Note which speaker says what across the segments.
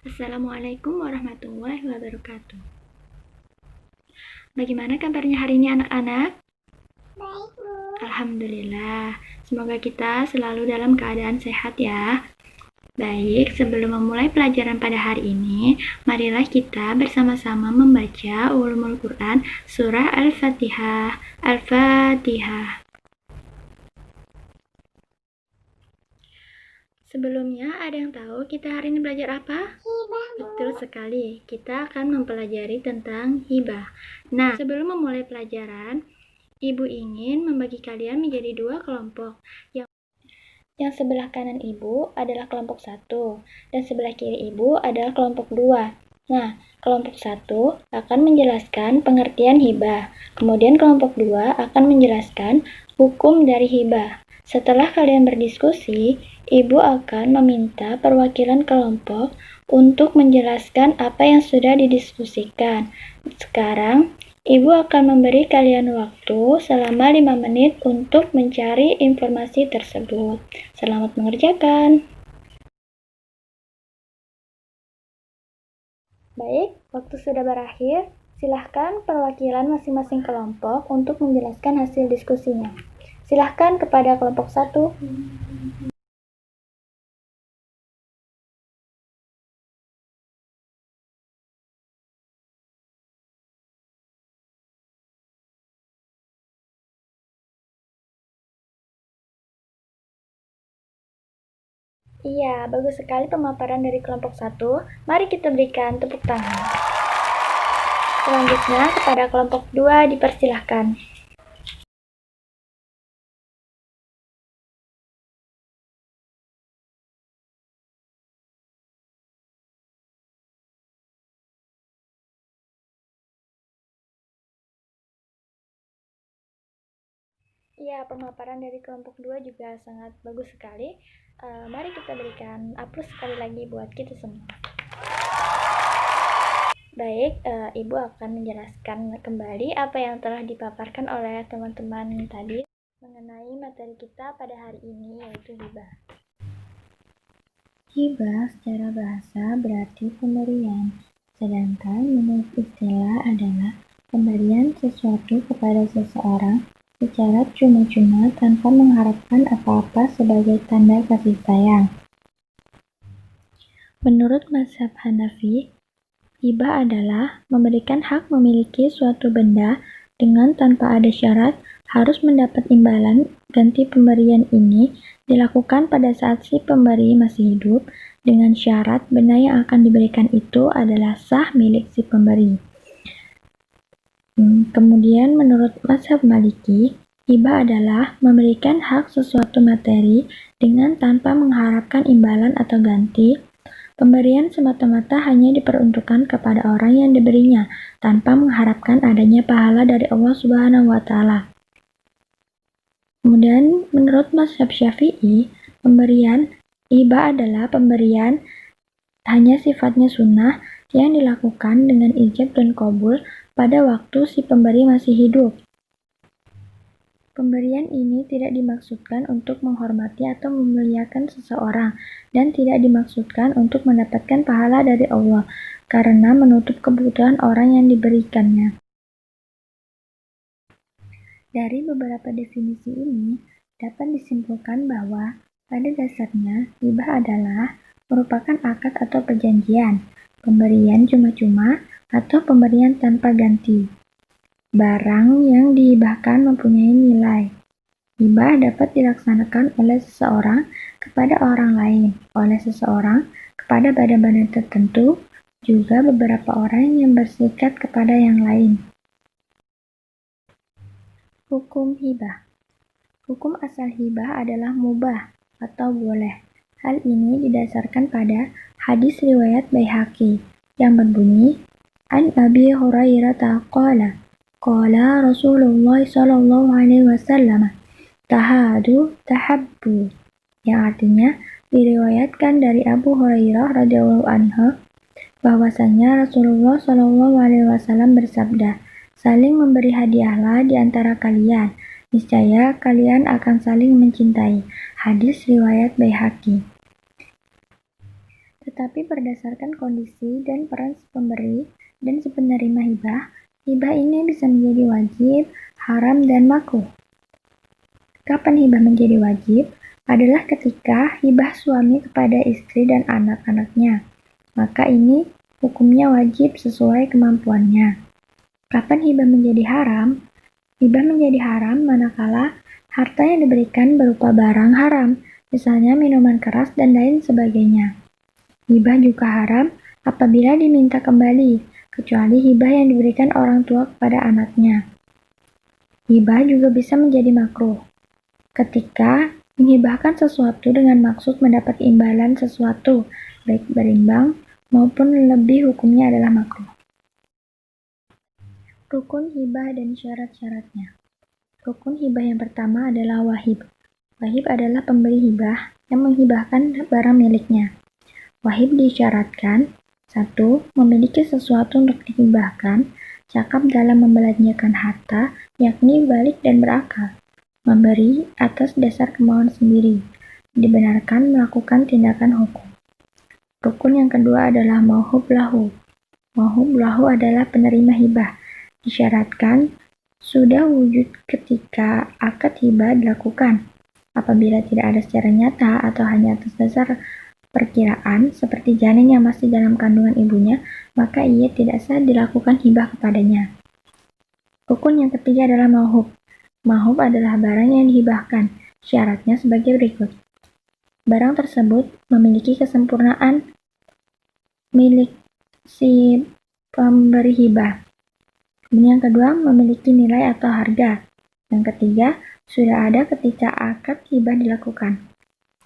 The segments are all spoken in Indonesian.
Speaker 1: Assalamualaikum warahmatullahi wabarakatuh. Bagaimana kabarnya hari ini anak-anak?
Speaker 2: Baik, Bu.
Speaker 1: Alhamdulillah, semoga kita selalu dalam keadaan sehat ya. Baik, sebelum memulai pelajaran pada hari ini, marilah kita bersama-sama membaca Ulumul Quran Surah Al-Fatihah. Al-Fatihah. Sebelumnya, ada yang tahu kita hari ini belajar apa?
Speaker 2: Hibah, Bu.
Speaker 1: Betul sekali, kita akan mempelajari tentang hibah. Nah, sebelum memulai pelajaran, Ibu ingin membagi kalian menjadi dua kelompok. Yang sebelah kanan Ibu adalah kelompok 1, dan sebelah kiri Ibu adalah kelompok 2. Nah, kelompok 1 akan menjelaskan pengertian hibah, kemudian kelompok 2 akan menjelaskan hukum dari hibah. Setelah kalian berdiskusi, Ibu akan meminta perwakilan kelompok untuk menjelaskan apa yang sudah didiskusikan. Sekarang, Ibu akan memberi kalian waktu selama 5 menit untuk mencari informasi tersebut. Selamat mengerjakan. Baik, waktu sudah berakhir. Silahkan perwakilan masing-masing kelompok untuk menjelaskan hasil diskusinya. Silahkan kepada kelompok 1. Iya, bagus sekali pemaparan dari kelompok 1. Mari kita berikan tepuk tangan. Selanjutnya kepada kelompok 2 dipersilahkan. Iya, pemaparan dari kelompok 2 juga sangat bagus sekali. Mari kita berikan aplaus sekali lagi buat kita semua. Baik, Ibu akan menjelaskan kembali apa yang telah dipaparkan oleh teman-teman tadi mengenai materi kita pada hari ini, yaitu hibah.
Speaker 3: Hibah secara bahasa berarti pemberian, sedangkan menurut istilah adalah pemberian sesuatu kepada seseorang secara cuma-cuma tanpa mengharapkan apa-apa sebagai tanda kasih sayang. Menurut mazhab Hanafi, hibah adalah memberikan hak memiliki suatu benda dengan tanpa ada syarat harus mendapat imbalan ganti pemberian ini dilakukan pada saat si pemberi masih hidup dengan syarat benda yang akan diberikan itu adalah sah milik si pemberi. Kemudian menurut mazhab Maliki, hibah adalah memberikan hak sesuatu materi dengan tanpa mengharapkan imbalan atau ganti. Pemberian semata-mata hanya diperuntukkan kepada orang yang diberinya tanpa mengharapkan adanya pahala dari Allah Subhanahu wa Ta'ala. Kemudian menurut mazhab Syafi'i, pemberian hibah adalah pemberian hanya sifatnya sunnah yang dilakukan dengan ijab dan qabul pada waktu si pemberi masih hidup. Pemberian ini tidak dimaksudkan untuk menghormati atau memuliakan seseorang dan tidak dimaksudkan untuk mendapatkan pahala dari Allah karena menutup kebutuhan orang yang diberikannya. Dari beberapa definisi ini, dapat disimpulkan bahwa pada dasarnya hibah adalah merupakan akad atau perjanjian, pemberian cuma-cuma atau pemberian tanpa ganti. Barang yang dihibahkan mempunyai nilai. Hibah dapat dilaksanakan oleh seseorang kepada orang lain, oleh seseorang kepada badan-badan tertentu, juga beberapa orang yang bersikat kepada yang lain. Hukum hibah. Hukum asal hibah adalah mubah atau boleh. Hal ini didasarkan pada hadis riwayat Baihaqi yang berbunyi, An Abi Hurairah qala Qala Rasulullah sallallahu alaihi wasallam tahadu tahabbu, yang artinya diriwayatkan dari Abu Hurairah radhiyallahu anhu bahwasanya Rasulullah sallallahu alaihi wasallam bersabda, saling memberi hadiahlah di antara kalian, niscaya kalian akan saling mencintai. Hadis riwayat Baihaqi. Tetapi berdasarkan kondisi dan peran si pemberi dan si penerima hibah, hibah ini bisa menjadi wajib, haram, dan makruh. Kapan hibah menjadi wajib? Adalah ketika hibah suami kepada istri dan anak-anaknya. Maka ini hukumnya wajib sesuai kemampuannya. Kapan hibah menjadi haram? Hibah menjadi haram manakala harta yang diberikan berupa barang haram, misalnya minuman keras dan lain sebagainya. Hibah juga haram apabila diminta kembali, kecuali hibah yang diberikan orang tua kepada anaknya. Hibah juga bisa menjadi makruh ketika menghibahkan sesuatu dengan maksud mendapat imbalan sesuatu, baik berimbang maupun lebih, hukumnya adalah makruh. Rukun hibah dan syarat-syaratnya. Rukun hibah yang pertama adalah wahib. Wahib adalah pemberi hibah yang menghibahkan barang miliknya. Wahib disyaratkan: 1. Memiliki sesuatu untuk dihibahkan, cakap dalam membelanjakan harta, yakni balik dan berakal. Memberi atas dasar kemauan sendiri, dibenarkan melakukan tindakan hukum. Rukun yang kedua adalah mauhub lahu. Mauhub lahu adalah penerima hibah. Disyaratkan sudah wujud ketika akad hibah dilakukan. Apabila tidak ada secara nyata atau hanya atas dasar perkiraan, seperti janin yang masih dalam kandungan ibunya, maka ia tidak sah dilakukan hibah kepadanya. Rukun yang ketiga adalah mauhub. Mauhub adalah barang yang dihibahkan. Syaratnya sebagai berikut. Barang tersebut memiliki kesempurnaan milik si pemberi hibah. Yang kedua, memiliki nilai atau harga. Yang ketiga, sudah ada ketika akad hibah dilakukan.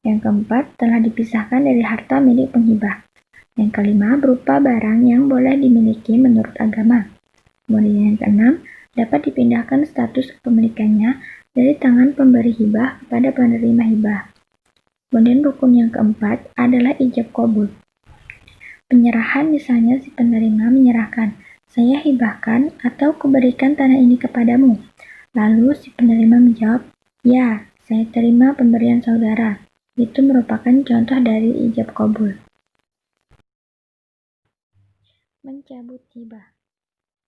Speaker 3: Yang keempat, telah dipisahkan dari harta milik penghibah. Yang kelima, berupa barang yang boleh dimiliki menurut agama. Kemudian yang keenam, dapat dipindahkan status kepemilikannya dari tangan pemberi hibah kepada penerima hibah. Kemudian rukun yang keempat adalah ijab qabul. Penyerahan, misalnya si penerima menyerahkan, "Saya hibahkan atau kuberikan tanah ini kepadamu." Lalu si penerima menjawab, "Ya, saya terima pemberian saudara." Itu merupakan contoh dari ijab qabul. Mencabut hibah.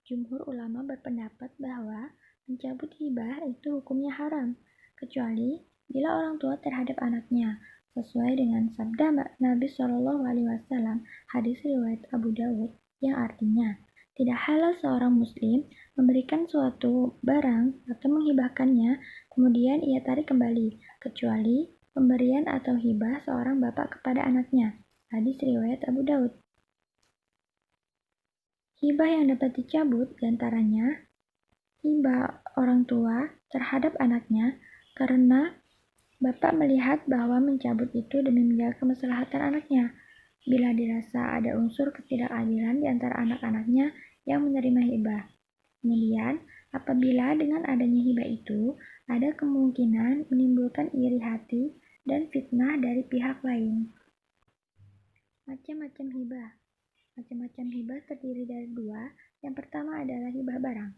Speaker 3: Jumhur ulama berpendapat bahwa mencabut hibah itu hukumnya haram, kecuali bila orang tua terhadap anaknya, sesuai dengan sabda Nabi SAW, hadis riwayat Abu Dawud, yang artinya, tidak halal seorang muslim memberikan suatu barang atau menghibahkannya, kemudian ia tarik kembali, kecuali pemberian atau hibah seorang bapak kepada anaknya. Hadis riwayat Abu Dawud. Hibah yang dapat dicabut diantaranya hibah orang tua terhadap anaknya karena bapak melihat bahwa mencabut itu demi menjaga kemaslahatan anaknya. Bila dirasa ada unsur ketidakadilan di antara anak-anaknya yang menerima hibah. Kemudian, apabila dengan adanya hibah itu ada kemungkinan menimbulkan iri hati dan fitnah dari pihak lain. Macam-macam hibah. Macam-macam hibah terdiri dari dua. Yang pertama adalah hibah barang.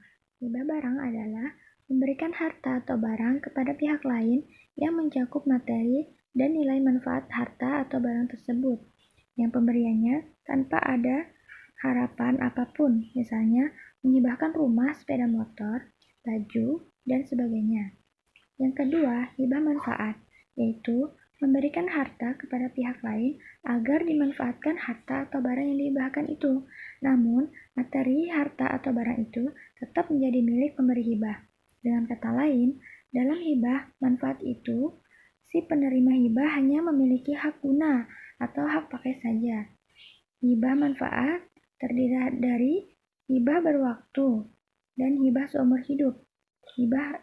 Speaker 3: Hibah barang adalah memberikan harta atau barang kepada pihak lain yang mencakup materi dan nilai manfaat harta atau barang tersebut, yang pemberiannya tanpa ada harapan apapun, misalnya menghibahkan rumah, sepeda motor, baju, dan sebagainya. Yang kedua, hibah manfaat, yaitu memberikan harta kepada pihak lain agar dimanfaatkan harta atau barang yang dihibahkan itu. Namun, materi harta atau barang itu tetap menjadi milik pemberi hibah. Dengan kata lain, dalam hibah manfaat itu, si penerima hibah hanya memiliki hak guna atau hak pakai saja. Hibah manfaat terdiri dari hibah berwaktu dan hibah seumur hidup. Hibah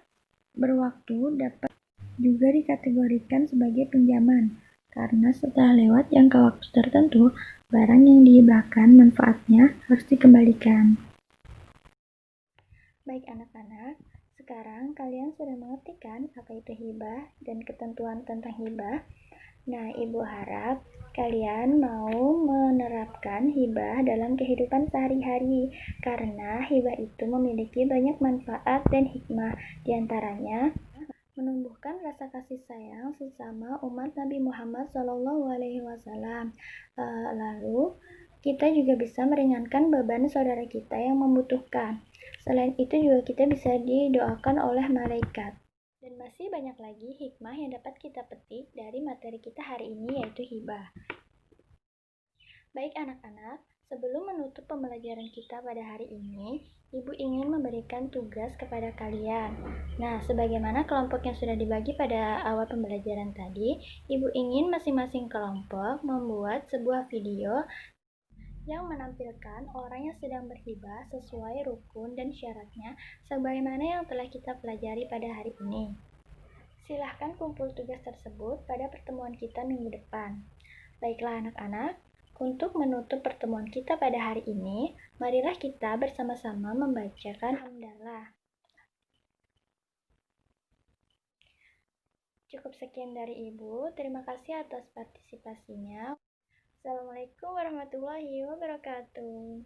Speaker 3: berwaktu dapat juga dikategorikan sebagai pinjaman, karena setelah lewat jangka waktu tertentu, barang yang dihibahkan manfaatnya harus dikembalikan. Baik anak-anak, sekarang kalian sudah mengerti kan apa itu hibah dan ketentuan tentang hibah? Nah, Ibu harap kalian mau menerapkan hibah dalam kehidupan sehari-hari, karena hibah itu memiliki banyak manfaat dan hikmah. Di antaranya,
Speaker 1: menumbuhkan rasa kasih sayang sesama umat Nabi Muhammad SAW. Lalu, kita juga bisa meringankan beban saudara kita yang membutuhkan. Selain itu juga kita bisa didoakan oleh malaikat. Dan masih banyak lagi hikmah yang dapat kita petik dari materi kita hari ini, yaitu hibah. Baik anak-anak, sebelum menutup pembelajaran kita pada hari ini, Ibu ingin memberikan tugas kepada kalian. Nah, sebagaimana kelompok yang sudah dibagi pada awal pembelajaran tadi, Ibu ingin masing-masing kelompok membuat sebuah video yang menampilkan orang yang sedang berhibah sesuai rukun dan syaratnya sebagaimana yang telah kita pelajari pada hari ini. Silahkan kumpul tugas tersebut pada pertemuan kita minggu depan. Baiklah anak-anak, untuk menutup pertemuan kita pada hari ini, marilah kita bersama-sama membacakan hamdalah. Cukup sekian dari Ibu, terima kasih atas partisipasinya. Assalamualaikum warahmatullahi wabarakatuh.